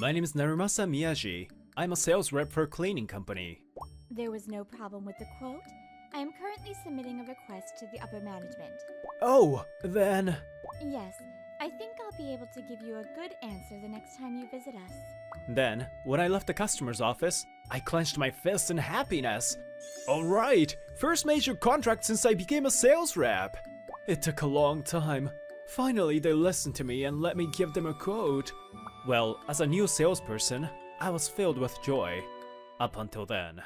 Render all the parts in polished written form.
My name is Narumasa Miyaji. I'm a sales rep for a cleaning company. There was no problem with the quote. I am currently submitting a request to the upper management. Oh, then... Yes, I think I'll be able to give you a good answer the next time you visit us. Then, when I left the customer's office, I clenched my fists in happiness. Alright, first major contract since I became a sales rep. It took a long time. Finally, they listened to me and let me give them a quote. Well, as a new salesperson, I was filled with joy. Up until then.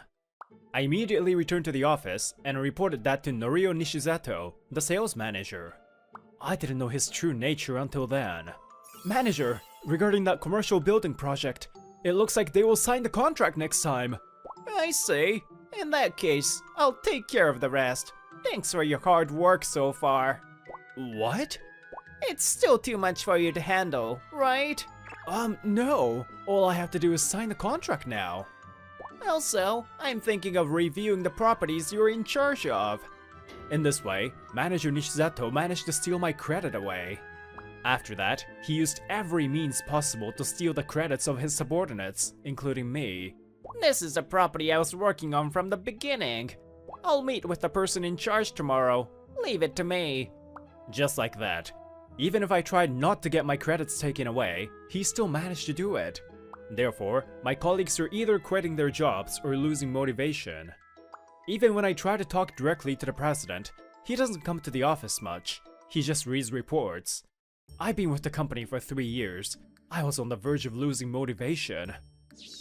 I immediately returned to the office and reported that to Norio Nishizato, the sales manager. I didn't know his true nature until then. Manager, regarding that commercial building project, it looks like they will sign the contract next time. I see. In that case, I'll take care of the rest. Thanks for your hard work so far. What? It's still too much for you to handle, right? No. All I have to do is sign the contract now. Also, I'm thinking of reviewing the properties you're in charge of. In this way, Manager Nishizato managed to steal my credit away. After that, he used every means possible to steal the credits of his subordinates, including me. This is a property I was working on from the beginning. I'll meet with the person in charge tomorrow. Leave it to me. Just like that. Even if I tried not to get my credits taken away, he still managed to do it. Therefore, my colleagues are either quitting their jobs or losing motivation. Even when I try to talk directly to the president, he doesn't come to the office much. He just reads reports. I've been with the company for 3 years. I was on the verge of losing motivation.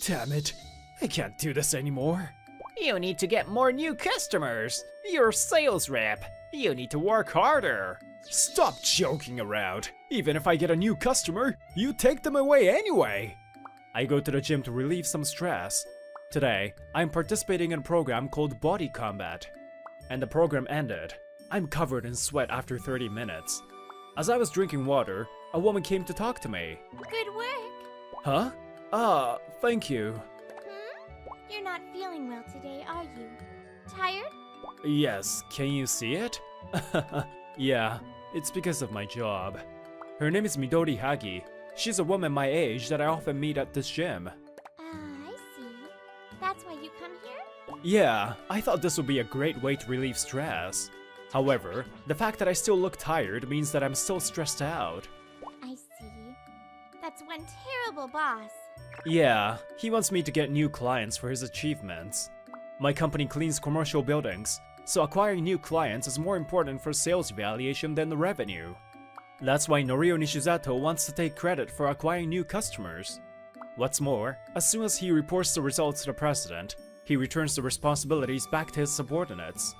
Damn it, I can't do this anymore. You need to get more new customers. You're a sales rep. You need to work harder. Stop joking around. Even if I get a new customer, you take them away anyway. I go to the gym to relieve some stress. Today, I'm participating in a program called Body Combat. And the program ended. I'm covered in sweat after 30 minutes. As I was drinking water, a woman came to talk to me. Good work. Huh? Thank you. You're not feeling well today, are you? Tired? Yes, can you see it? Yeah, it's because of my job. Her name is Midori Hagi. She's a woman my age that I often meet at this gym. I see. That's why you come here? Yeah, I thought this would be a great way to relieve stress. However, the fact that I still look tired means that I'm still stressed out. I see. That's one terrible boss. Yeah, he wants me to get new clients for his achievements. My company cleans commercial buildings, so acquiring new clients is more important for sales evaluation than the revenue. That's why Norio Nishizato wants to take credit for acquiring new customers. What's more, as soon as he reports the results to the president, he returns the responsibilities back to his subordinates.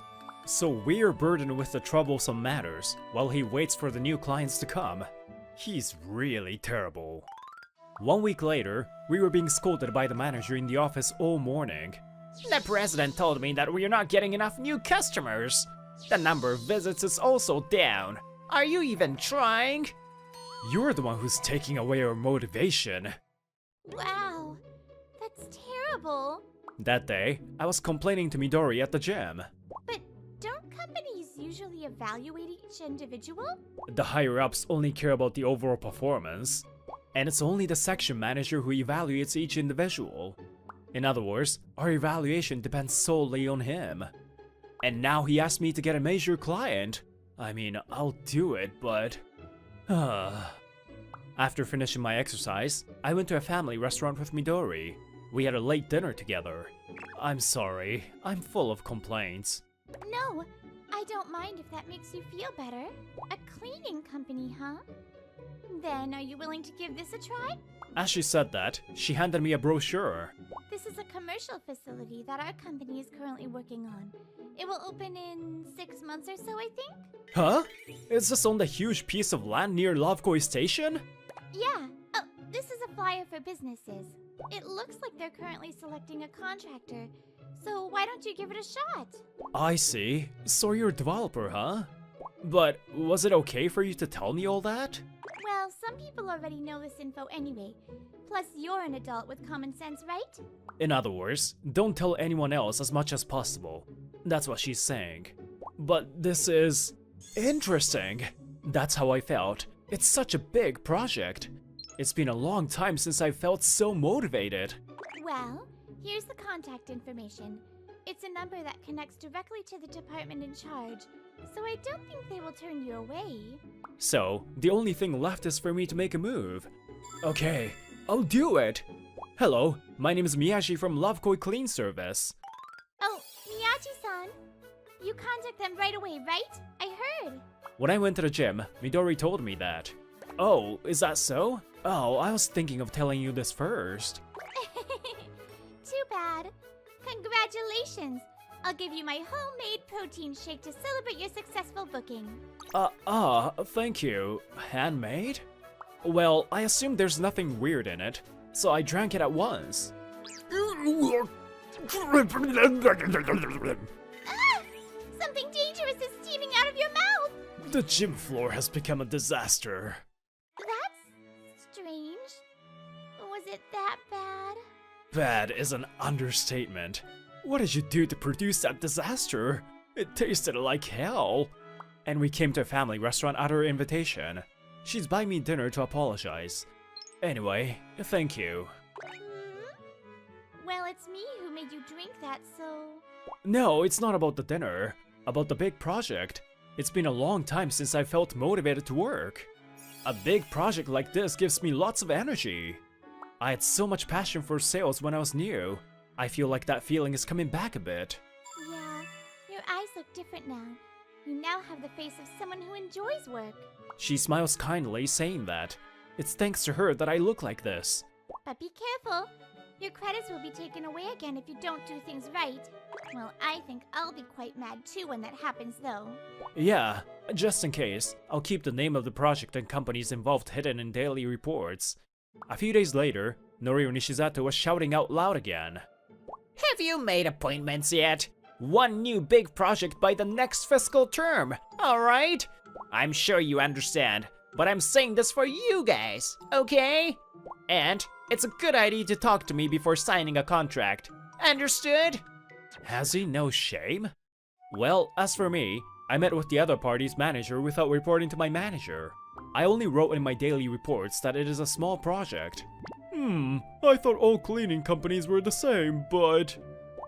So we're burdened with the troublesome matters, while he waits for the new clients to come. He's really terrible. 1 week later, we were being scolded by the manager in the office all morning. The president told me that we're not getting enough new customers. The number of visits is also down. Are you even trying? You're the one who's taking away our motivation. Wow, that's terrible. That day, I was complaining to Midori at the gym. But don't companies usually evaluate each individual? The higher-ups only care about the overall performance. And it's only the section manager who evaluates each individual. In other words, our evaluation depends solely on him. And now he asked me to get a major client. I mean, I'll do it, but... After finishing my exercise, I went to a family restaurant with Midori. We had a late dinner together. I'm sorry, I'm full of complaints. No, I don't mind if that makes you feel better. A cleaning company, huh? Then are you willing to give this a try? As she said that, she handed me a brochure. This is a commercial facility that our company is currently working on. It will open in 6 months or so, I think? Huh? Is this on the huge piece of land near Lovekoi Station? Yeah. Oh, this is a flyer for businesses. It looks like they're currently selecting a contractor. So why don't you give it a shot? I see. So you're a developer, huh? But was it okay for you to tell me all that? Well, some people already know this info anyway. Plus, you're an adult with common sense, right? In other words, don't tell anyone else as much as possible. That's what she's saying. But this is... interesting. That's how I felt. It's such a big project. It's been a long time since I felt so motivated. Well, here's the contact information. It's a number that connects directly to the department in charge, so I don't think they will turn you away. So, the only thing left is for me to make a move. Okay, I'll do it! Hello, my name is Miyaji from Lovekoi Clean Service. Oh, Miyaji-san. You contact them right away, right? I heard. When I went to the gym, Midori told me that. Oh, is that so? Oh, I was thinking of telling you this first. Too bad. Congratulations! I'll give you my homemade protein shake to celebrate your successful booking. Thank you. Handmade? Well, I assume there's nothing weird in it, so I drank it at once. Ah! Something dangerous is steaming out of your mouth! The gym floor has become a disaster. That's strange. Was it that bad? Bad is an understatement. What did you do to produce that disaster? It tasted like hell. And we came to a family restaurant at her invitation. She's buying me dinner to apologize. Anyway, thank you. Well, it's me who made you drink that, so... No, it's not about the dinner. About the big project. It's been a long time since I felt motivated to work. A big project like this gives me lots of energy. I had so much passion for sales when I was new. I feel like that feeling is coming back a bit. Yeah, your eyes look different now. You now have the face of someone who enjoys work. She smiles kindly, saying that. It's thanks to her that I look like this. But be careful. Your credits will be taken away again if you don't do things right. Well, I think I'll be quite mad too when that happens, though. Yeah, just in case, I'll keep the name of the project and companies involved hidden in daily reports. A few days later, Norio Nishizato was shouting out loud again. Have you made appointments yet? One new big project by the next fiscal term, alright? I'm sure you understand, but I'm saying this for you guys, okay? And it's a good idea to talk to me before signing a contract. Understood? Has he no shame? Well, as for me, I met with the other party's manager without reporting to my manager. I only wrote in my daily reports that it is a small project. I thought all cleaning companies were the same, but...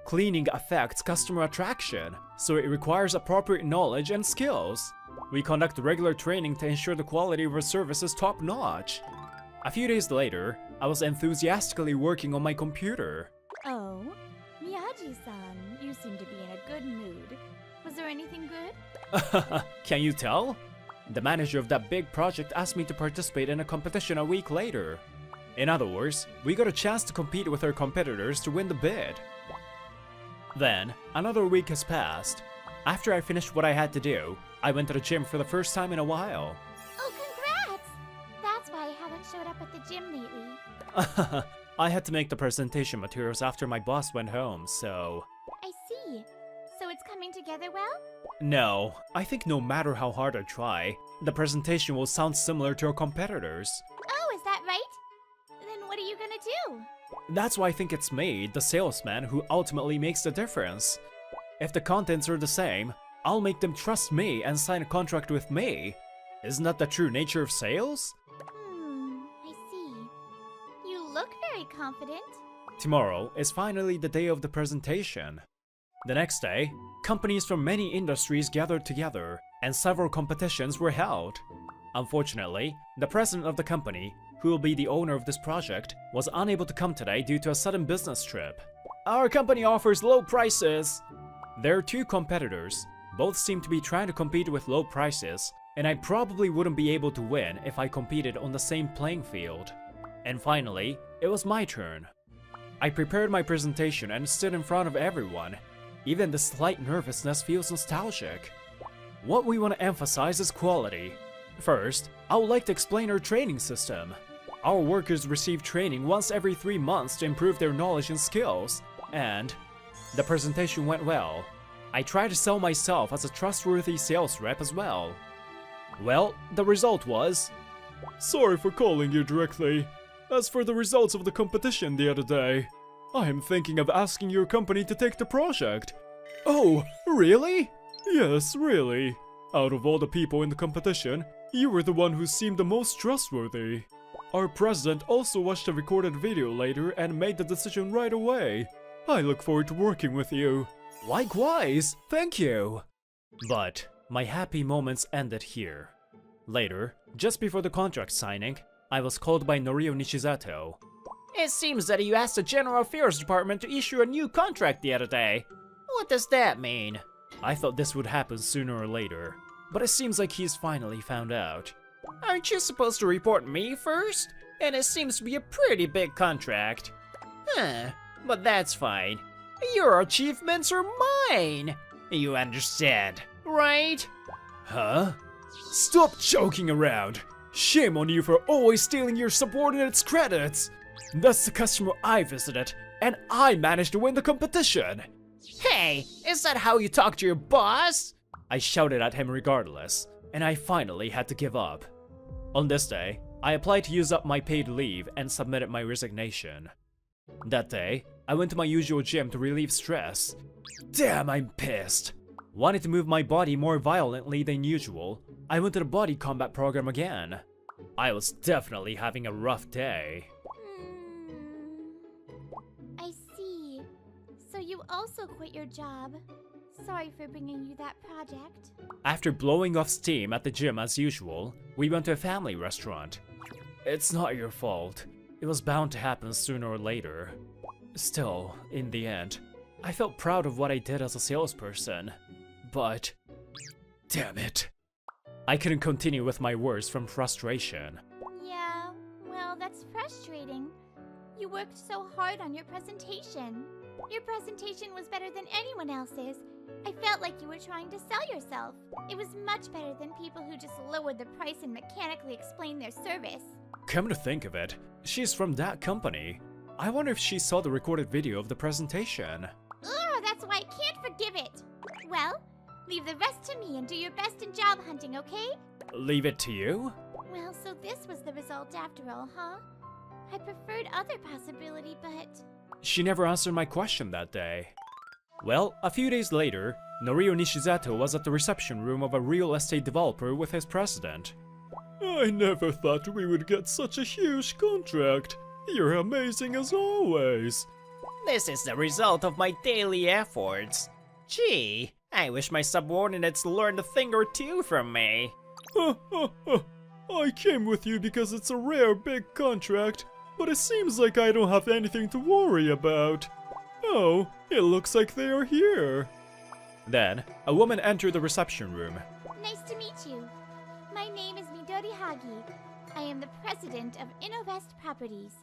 Cleaning affects customer attraction, so it requires appropriate knowledge and skills. We conduct regular training to ensure the quality of our service is top-notch. A few days later, I was enthusiastically working on my computer. Oh, Miyaji-san, you seem to be in a good mood. Was there anything good? Can you tell? The manager of that big project asked me to participate in a competition a week later. In other words, we got a chance to compete with our competitors to win the bid. Then, another week has passed. After I finished what I had to do, I went to the gym for the first time in a while. Oh, congrats! That's why I haven't showed up at the gym lately. I had to make the presentation materials after my boss went home, so... I see. So it's coming together well? No, I think no matter how hard I try, the presentation will sound similar to our competitors. Oh, is that right? Then what are you gonna do? That's why I think it's me, the salesman, who ultimately makes the difference. If the contents are the same, I'll make them trust me and sign a contract with me. Isn't that the true nature of sales? I see. You look very confident. Tomorrow is finally the day of the presentation. The next day, companies from many industries gathered together, and several competitions were held. Unfortunately, the president of the company, who will be the owner of this project, was unable to come today due to a sudden business trip. Our company offers low prices! There are two competitors. Both seem to be trying to compete with low prices, and I probably wouldn't be able to win if I competed on the same playing field. And finally, it was my turn. I prepared my presentation and stood in front of everyone. Even the slight nervousness feels nostalgic. What we want to emphasize is quality. First, I would like to explain our training system. Our workers receive training once every 3 months to improve their knowledge and skills, and the presentation went well. I tried to sell myself as a trustworthy sales rep as well. Well, the result was... Sorry for calling you directly. As for the results of the competition the other day, I am thinking of asking your company to take the project. Oh, really? Yes, really. Out of all the people in the competition, you were the one who seemed the most trustworthy. Our president also watched the recorded video later and made the decision right away. I look forward to working with you. Likewise, thank you. But my happy moments ended here. Later, just before the contract signing, I was called by Norio Nishizato. It seems that you asked the General Affairs Department to issue a new contract the other day. What does that mean? I thought this would happen sooner or later, but it seems like he's finally found out. Aren't you supposed to report me first? And it seems to be a pretty big contract. But that's fine. Your achievements are mine! You understand, right? Huh? Stop joking around! Shame on you for always stealing your subordinates' credits! That's the customer I visited, and I managed to win the competition! Hey, is that how you talk to your boss? I shouted at him regardless, and I finally had to give up. On this day, I applied to use up my paid leave and submitted my resignation. That day, I went to my usual gym to relieve stress. Damn, I'm pissed! Wanting to move my body more violently than usual, I went to the body combat program again. I was definitely having a rough day. I see. So you also quit your job. Sorry for bringing you that project. After blowing off steam at the gym as usual, we went to a family restaurant. It's not your fault. It was bound to happen sooner or later. Still, in the end, I felt proud of what I did as a salesperson. But damn it. I couldn't continue with my words from frustration. Yeah, well, that's frustrating. You worked so hard on your presentation. Your presentation was better than anyone else's. I felt like you were trying to sell yourself. It was much better than people who just lowered the price and mechanically explained their service. Come to think of it, she's from that company. I wonder if she saw the recorded video of the presentation. Ugh, that's why I can't forgive it. Well, leave the rest to me and do your best in job hunting, okay? Leave it to you? Well, so this was the result after all, huh? I preferred other possibility, but... She never answered my question that day. Well, a few days later, Norio Nishizato was at the reception room of a real estate developer with his president. I never thought we would get such a huge contract. You're amazing as always. This is the result of my daily efforts. Gee, I wish my subordinates learned a thing or two from me. I came with you because it's a rare big contract, but it seems like I don't have anything to worry about. Oh, it looks like they are here. Then, a woman entered the reception room. Nice to meet you. My name is Midori Hagi. I am the president of InnoVest Properties.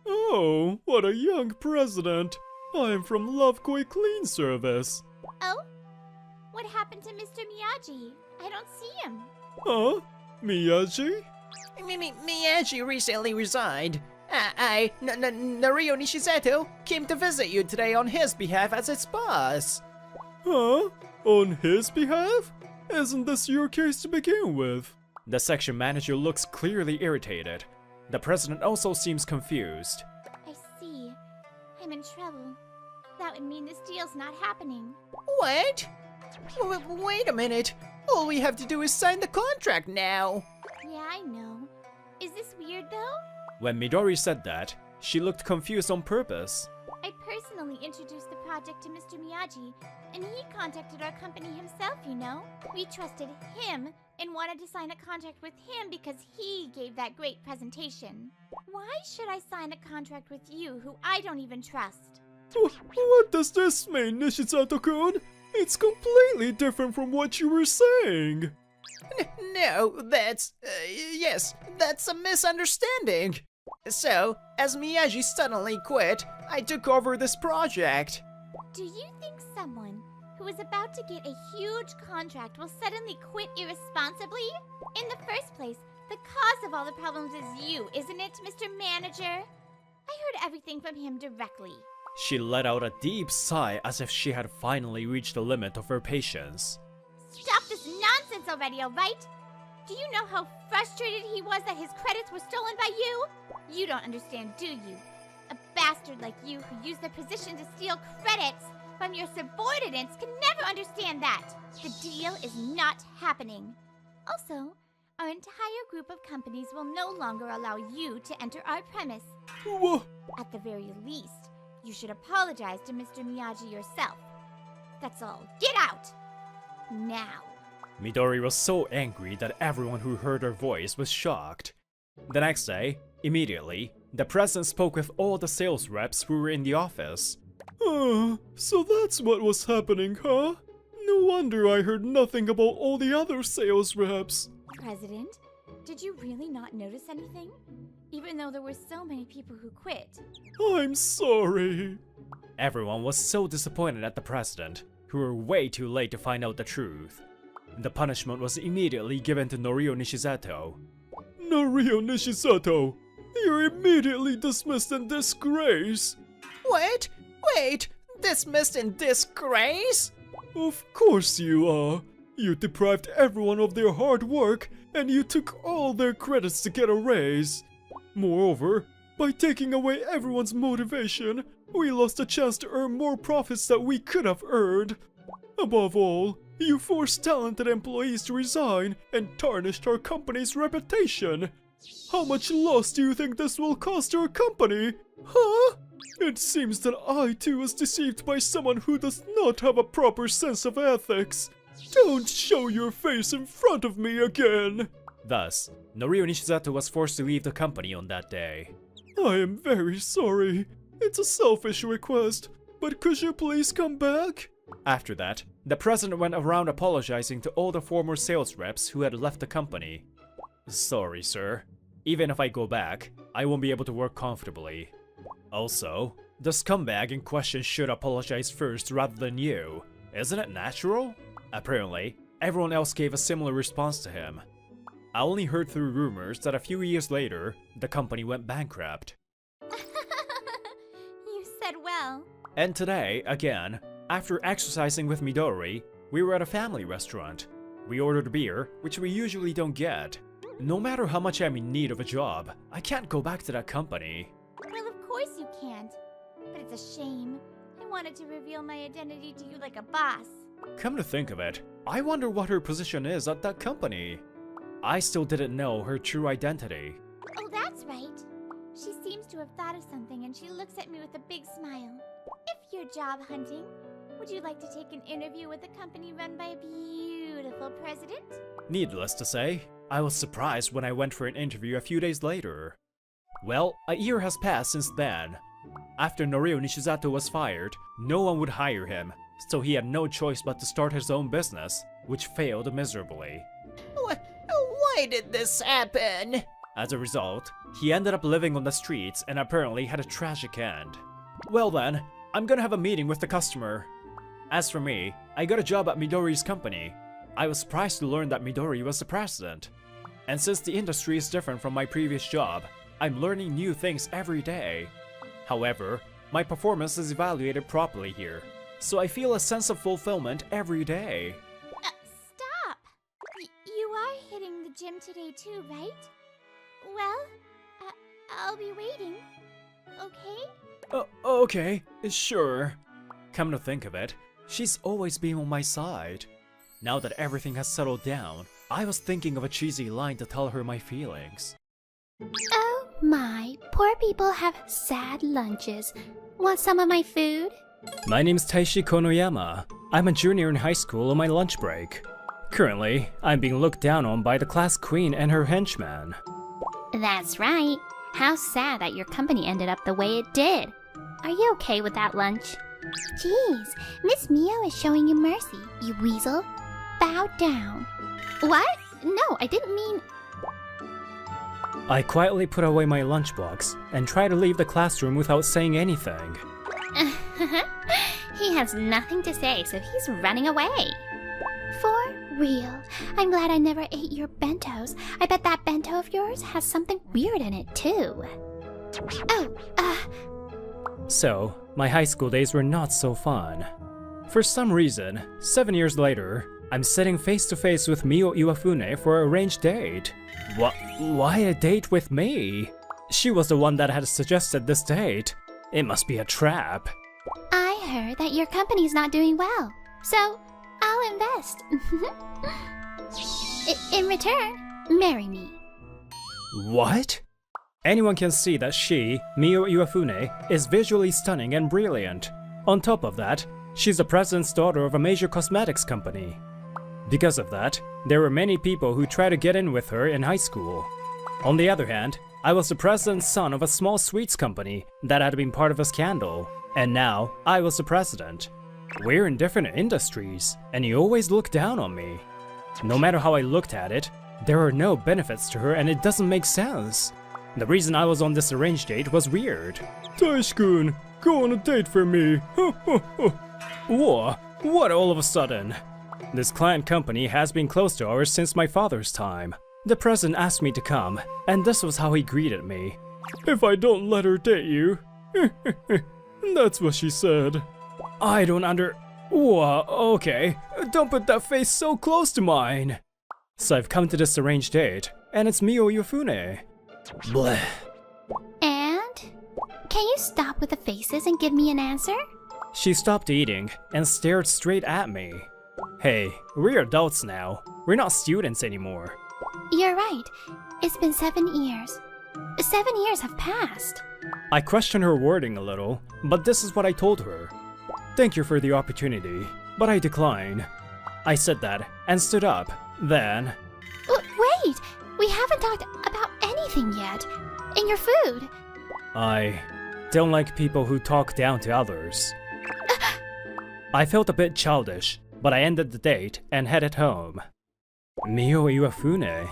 Oh, what a young president. I'm from Lovekoi Clean Service. Oh? What happened to Mr. Miyagi? I don't see him. Huh? Miyagi? Miyagi recently resigned. Norio Nishizato came to visit you today on his behalf as its boss. Huh? On his behalf? Isn't this your case to begin with? The section manager looks clearly irritated. The president also seems confused. I see. I'm in trouble. That would mean this deal's not happening. What? Wait a minute. All we have to do is sign the contract now. Yeah, I know. Is this weird though? When Midori said that, she looked confused on purpose. I personally introduced the project to Mr. Miyagi, and he contacted our company himself, you know? We trusted him and wanted to sign a contract with him because he gave that great presentation. Why should I sign a contract with you who I don't even trust? What does this mean, Nishizato-kun? It's completely different from what you were saying. No, yes, that's a misunderstanding. So, as Miyagi suddenly quit, I took over this project. Do you think someone who is about to get a huge contract will suddenly quit irresponsibly? In the first place, the cause of all the problems is you, isn't it, Mr. Manager? I heard everything from him directly. She let out a deep sigh as if she had finally reached the limit of her patience. Stop this nonsense already, alright? Do you know how frustrated he was that his credits were stolen by you? You don't understand, do you? A bastard like you who used their position to steal credits from your subordinates can never understand that. The deal is not happening. Also, our entire group of companies will no longer allow you to enter our premise. Wha- At the very least, you should apologize to Mr. Miyagi yourself. That's all. Get out! Now. Midori was so angry that everyone who heard her voice was shocked. The next day, immediately, the president spoke with all the sales reps who were in the office. So that's what was happening, huh? No wonder I heard nothing about all the other sales reps. President, did you really not notice anything? Even though there were so many people who quit. I'm sorry. Everyone was so disappointed at the president, who were way too late to find out the truth. The punishment was immediately given to Norio Nishizato. Norio Nishizato, you're immediately dismissed in disgrace. Wait, dismissed in disgrace? Of course you are. You deprived everyone of their hard work, and you took all their credits to get a raise. Moreover, by taking away everyone's motivation, we lost a chance to earn more profits that we could have earned. Above all, you forced talented employees to resign and tarnished our company's reputation. How much loss do you think this will cost our company? Huh? It seems that I too was deceived by someone who does not have a proper sense of ethics. Don't show your face in front of me again! Thus, Norio Nishizato was forced to leave the company on that day. I am very sorry. It's a selfish request, but could you please come back? After that, the president went around apologizing to all the former sales reps who had left the company. Sorry, sir. Even if I go back, I won't be able to work comfortably. Also, the scumbag in question should apologize first rather than you. Isn't it natural? Apparently, everyone else gave a similar response to him. I only heard through rumors that a few years later, the company went bankrupt. You said well. And today, again, after exercising with Midori, we were at a family restaurant. We ordered beer, which we usually don't get. No matter how much I'm in need of a job, I can't go back to that company. Well, of course you can't. But it's a shame. I wanted to reveal my identity to you like a boss. Come to think of it, I wonder what her position is at that company. I still didn't know her true identity. Oh, that's right. She seems to have thought of something and she looks at me with a big smile. If you're job hunting, would you like to take an interview with a company run by a beautiful president? Needless to say, I was surprised when I went for an interview a few days later. Well, a year has passed since then. After Norio Nishizato was fired, no one would hire him, so he had no choice but to start his own business, which failed miserably. Why did this happen? As a result, he ended up living on the streets and apparently had a tragic end. Well then, I'm gonna have a meeting with the customer. As for me, I got a job at Midori's company. I was surprised to learn that Midori was the president. And since the industry is different from my previous job, I'm learning new things every day. However, my performance is evaluated properly here, so I feel a sense of fulfillment every day. Stop! You are hitting the gym today too, right? Well, I'll be waiting. Okay? Okay, sure. Come to think of it, she's always been on my side. Now that everything has settled down, I was thinking of a cheesy line to tell her my feelings. Oh my, poor people have sad lunches. Want some of my food? My name's Taishi Konoyama. I'm a junior in high school on my lunch break. Currently, I'm being looked down on by the class queen and her henchman. That's right. How sad that your company ended up the way it did. Are you okay with that lunch? Jeez, Miss Mio is showing you mercy, you weasel. Bow down. What? No, I didn't mean... I quietly put away my lunchbox and try to leave the classroom without saying anything. He has nothing to say, so he's running away. For real. I'm glad I never ate your bentos. I bet that bento of yours has something weird in it, too. So, my high school days were not so fun. For some reason, 7 years later, I'm sitting face to face with Mio Iwafune for an arranged date. Why a date with me? She was the one that had suggested this date. It must be a trap. I heard that your company's not doing well, so I'll invest. In return, Marry me. What? Anyone can see that she, Mio Iwafune, is visually stunning and brilliant. On top of that, she's the president's daughter of a major cosmetics company. Because of that, there were many people who tried to get in with her in high school. On the other hand, I was the president's son of a small sweets company that had been part of a scandal, and now I was the president. We're in different industries, and he always looked down on me. No matter how I looked at it, there are no benefits to her and it doesn't make sense. The reason I was on this arranged date was weird. Taishi-kun, go on a date for me. What all of a sudden? This client company has been close to ours since my father's time. The president asked me to come, and this was how he greeted me. If I don't let her date you. That's what she said. I don't okay, don't put that face so close to mine. So I've come to this arranged date, and it's Mio Yofune. Bleh. And? Can you stop with the faces and give me an answer? She stopped eating and stared straight at me. Hey, we're adults now. We're not students anymore. You're right. It's been 7 years. 7 years have passed. I questioned her wording a little, but this is what I told her. Thank you for the opportunity, but I decline. I said that and stood up. Then... Wait! We haven't talked about anything yet. And your food. I don't like people who talk down to others. I felt a bit childish, but I ended the date and headed home. Mio Iwafune.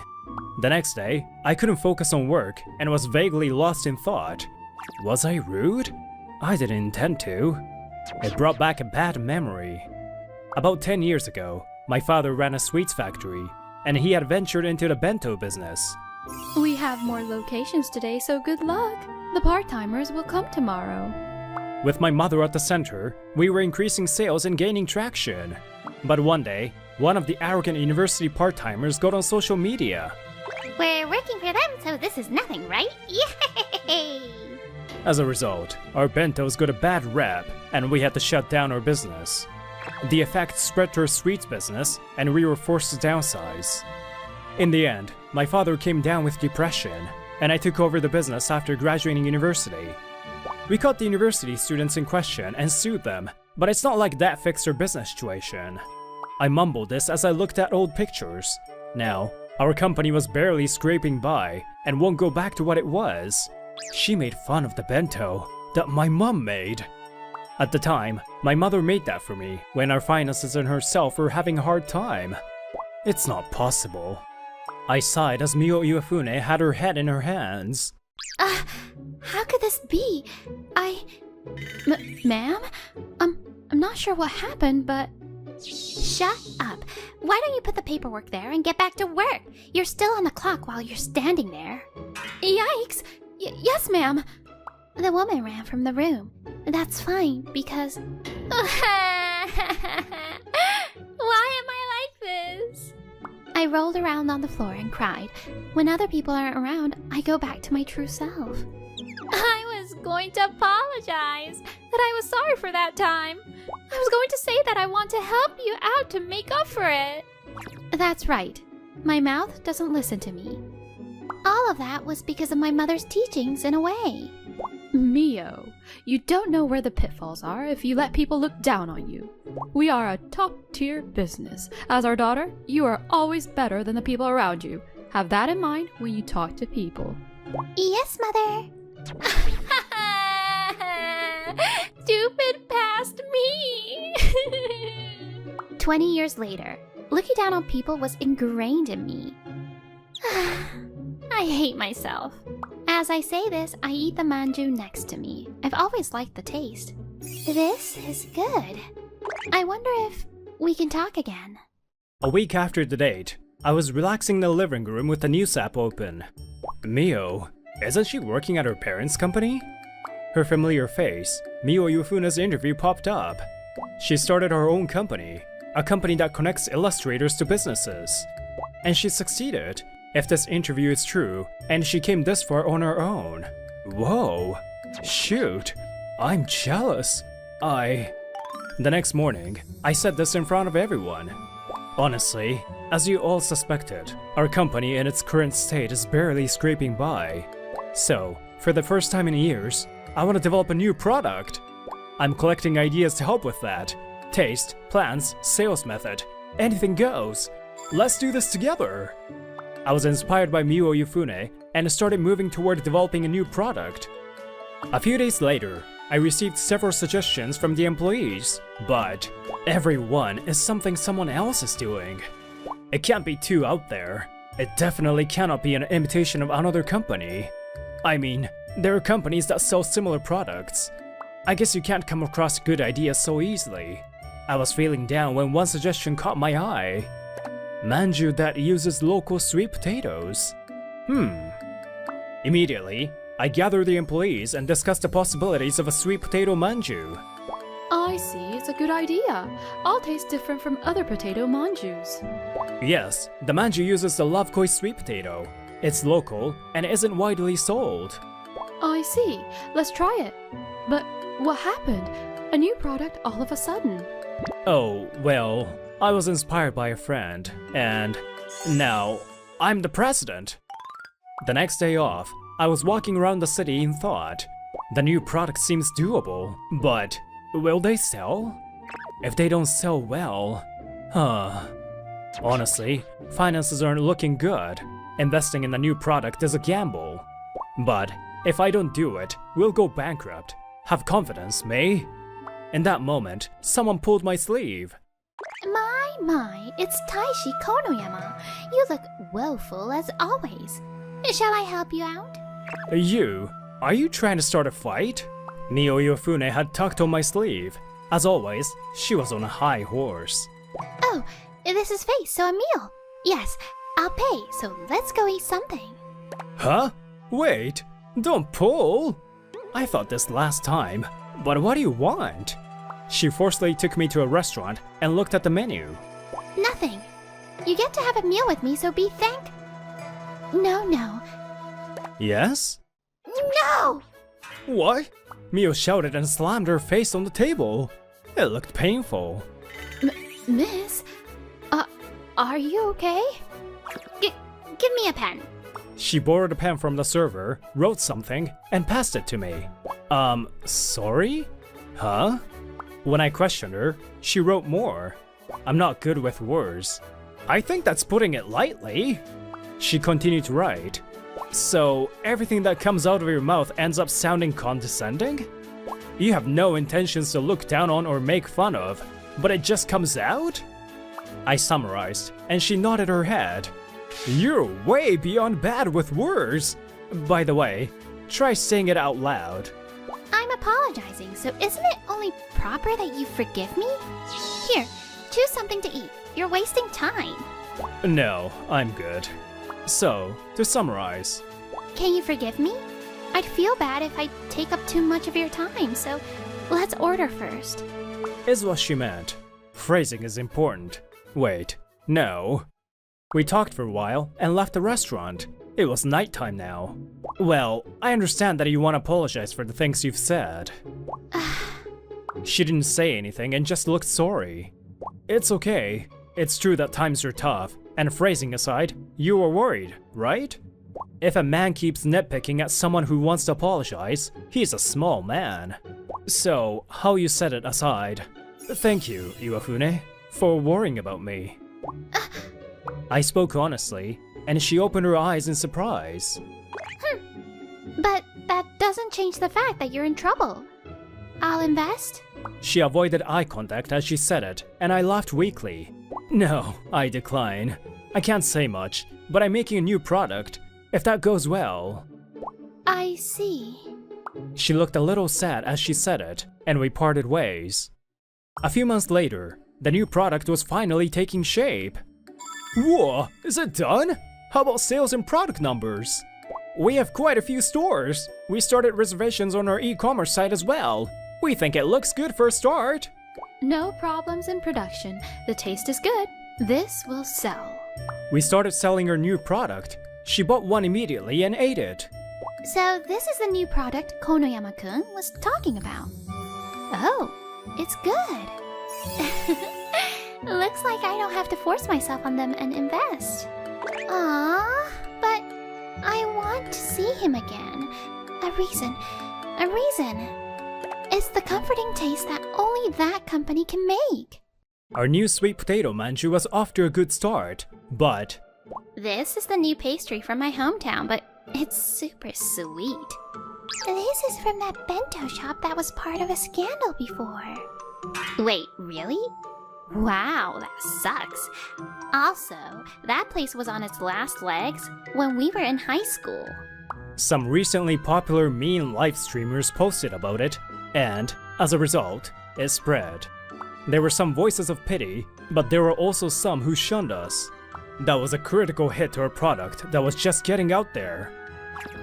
The next day, I couldn't focus on work and was vaguely lost in thought. Was I rude? I didn't intend to. It brought back a bad memory. About 10 years ago, my father ran a sweets factory, and he had ventured into the bento business. We have more locations today, so good luck. The part-timers will come tomorrow. With my mother at the center, we were increasing sales and gaining traction. But one day, one of the arrogant university part-timers got on social media. We're working for them, so this is nothing, right? Yay! As a result, our bentos got a bad rep, and we had to shut down our business. The effect spread to our sweets business, and we were forced to downsize. In the end, my father came down with depression, and I took over the business after graduating university. We caught the university students in question and sued them, but it's not like that fixed our business situation. I mumbled this as I looked at old pictures. Now, our company was barely scraping by and won't go back to what it was. She made fun of the bento that my mom made. At the time, my mother made that for me when our finances and herself were having a hard time. It's not possible. I sighed as Mio Iwafune had her head in her hands. How could this be? Ma'am? I'm not sure what happened, but... Shut up. Why don't you put the paperwork there and get back to work? You're still on the clock while you're standing there. Yikes! Yes, ma'am! The woman ran from the room. That's fine, because... Why am I like this? I rolled around on the floor and cried. When other people aren't around, I go back to my true self. I was going to apologize that I was sorry for that time. I was going to say that I want to help you out to make up for it. That's right. My mouth doesn't listen to me. All of that was because of my mother's teachings in a way. Mio, you don't know where the pitfalls are if you let people look down on you. We are a top-tier business. As our daughter, you are always better than the people around you. Have that in mind when you talk to people. Yes, Mother. Stupid past me! 20 years later, looking down on people was ingrained in me. I hate myself. As I say this, I eat the manju next to me. I've always liked the taste. This is good. I wonder if we can talk again. A week after the date, I was relaxing in the living room with the news app open. Mio, isn't she working at her parents' company? Her familiar face, Mio Yufuna's interview popped up. She started her own company, a company that connects illustrators to businesses. And she succeeded, if this interview is true, and she came this far on her own. Whoa, shoot, I'm jealous. The next morning, I said this in front of everyone. Honestly, as you all suspected, our company in its current state is barely scraping by. So, for the first time in years, I want to develop a new product. I'm collecting ideas to help with that. Taste, plans, sales method, anything goes. Let's do this together. I was inspired by Mio Yufune and started moving toward developing a new product. A few days later, I received several suggestions from the employees, but every one is something someone else is doing. It can't be too out there. It definitely cannot be an imitation of another company. I mean, there are companies that sell similar products. I guess you can't come across good ideas so easily. I was feeling down when one suggestion caught my eye. Manju that uses local sweet potatoes. Immediately, I gathered the employees and discussed the possibilities of a sweet potato manju. I see, it's a good idea. I'll taste different from other potato manjus. Yes, the manju uses the Lovekoi sweet potato. It's local and isn't widely sold. I see, let's try it. But what happened? A new product all of a sudden. Oh, well, I was inspired by a friend, and now I'm the president. The next day off, I was walking around the city in thought. The new product seems doable, but will they sell? If they don't sell well, Honestly, finances aren't looking good. Investing in a new product is a gamble. But if I don't do it, we'll go bankrupt. Have confidence, May. In that moment, someone pulled my sleeve. My, it's Taishi Konoyama. You look woeful as always. Shall I help you out? Are you trying to start a fight? Mio Yofune had tucked on my sleeve. As always, she was on a high horse. Oh, this is face, so a meal. Yes, I'll pay, so let's go eat something. Huh? Wait, don't pull! I thought this last time, but what do you want? She forcefully took me to a restaurant and looked at the menu. Nothing. You get to have a meal with me, so be thank... No. Yes? No! What? Mio shouted and slammed her face on the table. It looked painful. Miss? Are you okay? Give me a pen. She borrowed a pen from the server, wrote something, and passed it to me. Sorry? Huh? When I questioned her, she wrote more. I'm not good with words. I think that's putting it lightly. She continued to write. So, everything that comes out of your mouth ends up sounding condescending? You have no intentions to look down on or make fun of, but it just comes out? I summarized, and she nodded her head. You're way beyond bad with words. By the way, try saying it out loud. I'm apologizing, so isn't it only proper that you forgive me? Here, choose something to eat. You're wasting time. No, I'm good. So, to summarize. Can you forgive me? I'd feel bad if I take up too much of your time, so let's order first. Is what she meant. Phrasing is important. Wait, no. We talked for a while and left the restaurant. It was nighttime now. Well, I understand that you want to apologize for the things you've said. She didn't say anything and just looked sorry. It's okay. It's true that times are tough, and phrasing aside, you were worried, right? If a man keeps nitpicking at someone who wants to apologize, he's a small man. So, how you said it aside, thank you, Iwafune, for worrying about me. I spoke honestly, and she opened her eyes in surprise. But that doesn't change the fact that you're in trouble. I'll invest? She avoided eye contact as she said it, and I laughed weakly. No, I decline. I can't say much, but I'm making a new product. If that goes well... I see. She looked a little sad as she said it, and we parted ways. A few months later, the new product was finally taking shape. Whoa, is it done? How about sales and product numbers? We have quite a few stores. We started reservations on our e-commerce site as well. We think it looks good for a start. No problems in production. The taste is good. This will sell. We started selling our new product. She bought one immediately and ate it. So this is the new product Konoyama-kun was talking about. Oh, it's good. Looks like I don't have to force myself on them and invest. Aww, but I want to see him again. A reason. It's the comforting taste that only that company can make. Our new sweet potato manju was off to a good start, but This is the new pastry from my hometown, but it's super sweet. This is from that bento shop that was part of a scandal before. Wait, really? Wow, that sucks. Also, that place was on its last legs when we were in high school. some recently popular meme live streamers posted about it, and, as a result, it spread. There were some voices of pity, but there were also some who shunned us. That was a critical hit to our product that was just getting out there.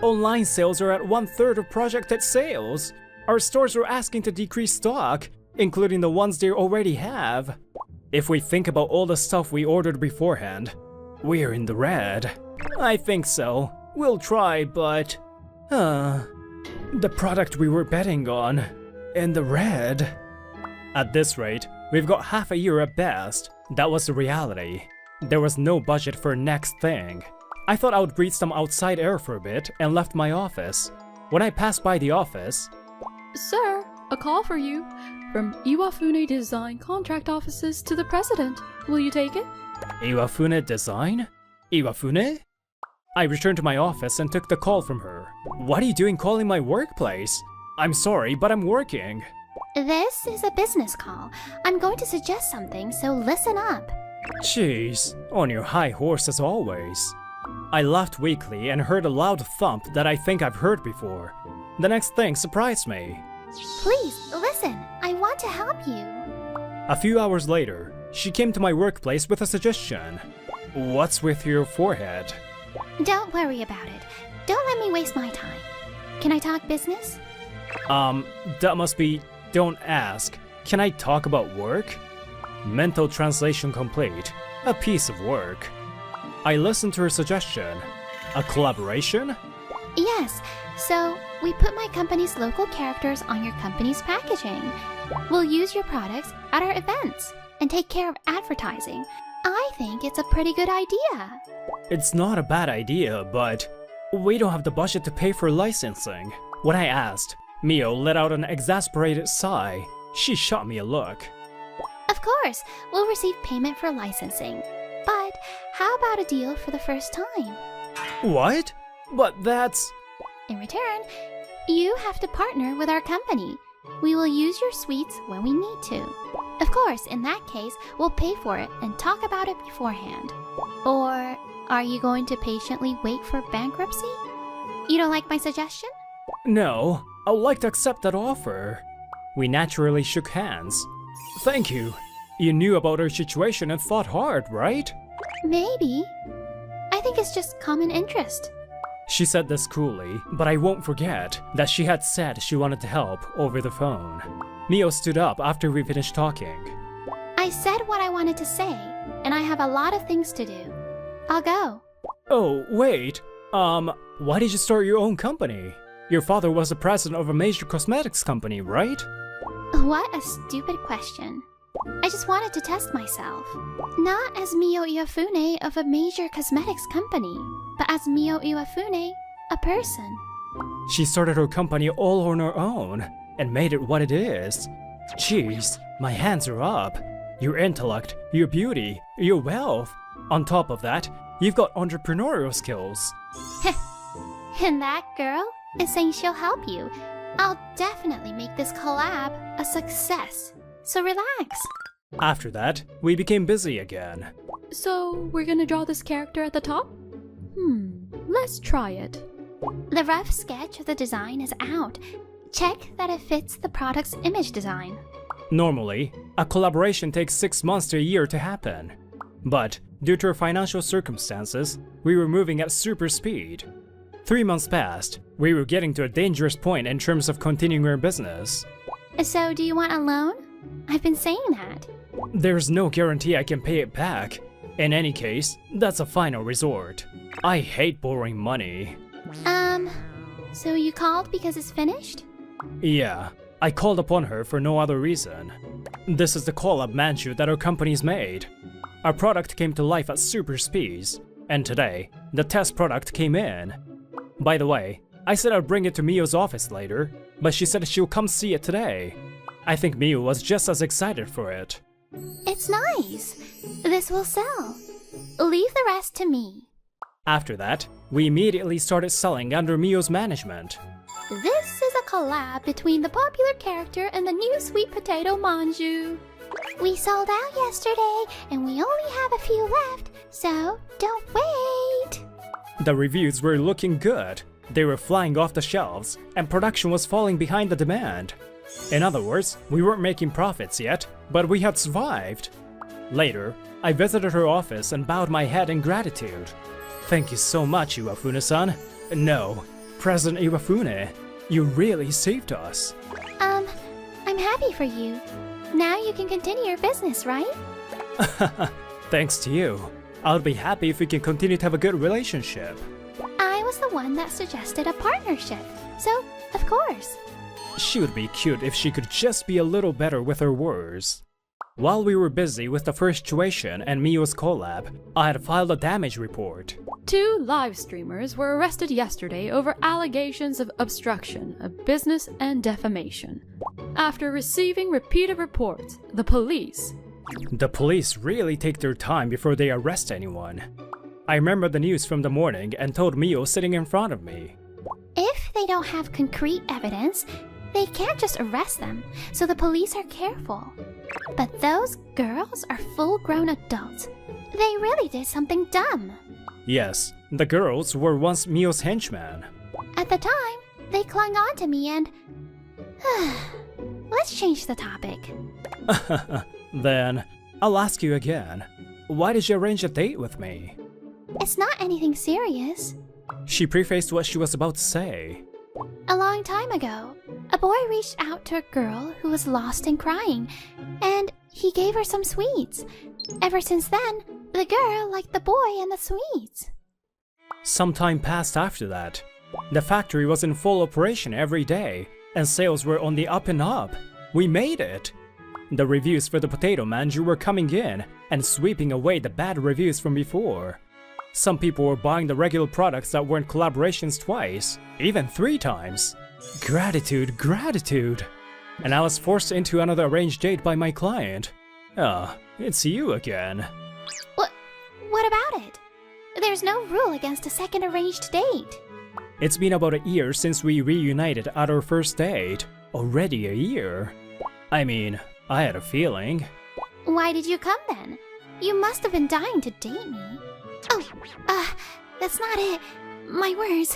Online sales are at 1/3 of projected sales. Our stores were asking to decrease stock, including the ones they already have. If we think about all the stuff we ordered beforehand, we're in the red. I think so. We'll try, but... the product we were betting on, in the red. At this rate, we've got half a year at best. That was the reality. There was no budget for next thing. I thought I would breathe some outside air for a bit and left my office. When I passed by the office... Sir, a call for you. From Iwafune Design Contract Offices to the President. Will you take it? Iwafune Design? Iwafune? I returned to my office and took the call from her. What are you doing calling my workplace? I'm sorry, but I'm working. This is a business call. I'm going to suggest something, so listen up. Jeez, on your high horse as always. I laughed weakly and heard a loud thump that I think I've heard before. The next thing surprised me. Please, listen. I want to help you. A few hours later, she came to my workplace with a suggestion. What's with your forehead? Don't worry about it. Don't let me waste my time. Can I talk business? That must be... Don't ask. Can I talk about work? Mental translation complete. A piece of work. I listened to her suggestion. A collaboration? Yes. So, we put my company's local characters on your company's packaging. We'll use your products at our events and take care of advertising. I think it's a pretty good idea. It's not a bad idea, but we don't have the budget to pay for licensing. When I asked, Mio let out an exasperated sigh. She shot me a look. Of course, we'll receive payment for licensing. But how about a deal for the first time? What? But that's... In return, you have to partner with our company. We will use your sweets when we need to. Of course, in that case, we'll pay for it and talk about it beforehand. Or are you going to patiently wait for bankruptcy? You don't like my suggestion? No, I would like to accept that offer. We naturally shook hands. Thank you. You knew about our situation and thought hard, right? Maybe. I think it's just common interest. She said this coolly, but I won't forget that she had said she wanted to help over the phone. Mio stood up after we finished talking. I said what I wanted to say, and I have a lot of things to do. I'll go. Oh, wait. Why did you start your own company? Your father was the president of a major cosmetics company, right? What a stupid question. I just wanted to test myself. Not as Mio Iwafune of a major cosmetics company, but as Mio Iwafune, a person. She started her company all on her own and made it what it is. Jeez, my hands are up. Your intellect, your beauty, your wealth. On top of that, you've got entrepreneurial skills. And that girl is saying she'll help you. I'll definitely make this collab a success. So relax. After that, we became busy again. So, we're gonna draw this character at the top? Let's try it. The rough sketch of the design is out. Check that it fits the product's image design. Normally, a collaboration takes 6 months to a year to happen. But, due to our financial circumstances, we were moving at super speed. 3 months passed. We were getting to a dangerous point in terms of continuing our business. So, do you want a loan? I've been saying that. There's no guarantee I can pay it back. In any case, that's a final resort. I hate borrowing money. So you called because it's finished? Yeah, I called upon her for no other reason. This is the collab manju that our company's made. Our product came to life at super speeds, and today, the test product came in. By the way, I said I'd bring it to Mio's office later, but she said she'll come see it today. I think Mio was just as excited for it. It's nice. This will sell. Leave the rest to me. After that, we immediately started selling under Mio's management. This is a collab between the popular character and the new sweet potato manju. We sold out yesterday, and we only have a few left, so don't wait. The reviews were looking good. They were flying off the shelves, and production was falling behind the demand. In other words, we weren't making profits yet, but we had survived. Later, I visited her office and bowed my head in gratitude. Thank you so much, Iwafune-san. No, President Iwafune, you really saved us. I'm happy for you. Now you can continue your business, right? Thanks to you. I'll be happy if we can continue to have a good relationship. I was the one that suggested a partnership, so of course. She would be cute if she could just be a little better with her words. While we were busy with the first situation and Mio's collab, I had filed a damage report. 2 live streamers were arrested yesterday over allegations of obstruction of business and defamation. After receiving repeated reports, the police really take their time before they arrest anyone. I remember the news from the morning and told Mio sitting in front of me. If they don't have concrete evidence, they can't just arrest them, so the police are careful. But those girls are full-grown adults. They really did something dumb. Yes, the girls were once Mio's henchmen. At the time, they clung on to me and... Let's change the topic. Then, I'll ask you again. Why did you arrange a date with me? It's not anything serious. She prefaced what she was about to say. A long time ago, a boy reached out to a girl who was lost and crying, and he gave her some sweets. Ever since then, the girl liked the boy and the sweets. Some time passed after that. The factory was in full operation every day, and sales were on the up and up. We made it! The reviews for the potato manju were coming in and sweeping away the bad reviews from before. Some people were buying the regular products that weren't collaborations twice, even 3 times. Gratitude, gratitude! And I was forced into another arranged date by my client. Ah, it's you again. What about it? There's no rule against a second arranged date. It's been about a year since we reunited at our first date. Already a year. I mean, I had a feeling. Why did you come then? You must have been dying to date me. Oh, that's not it. My words.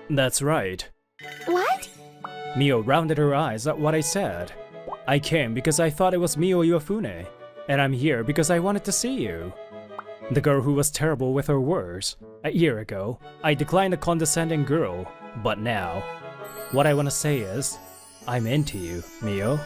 That's right. What? Mio rounded her eyes at what I said. I came because I thought it was Mio Iwafune, and I'm here because I wanted to see you. The girl who was terrible with her words. A year ago, I declined a condescending girl, but now, what I want to say is, I'm into you, Mio.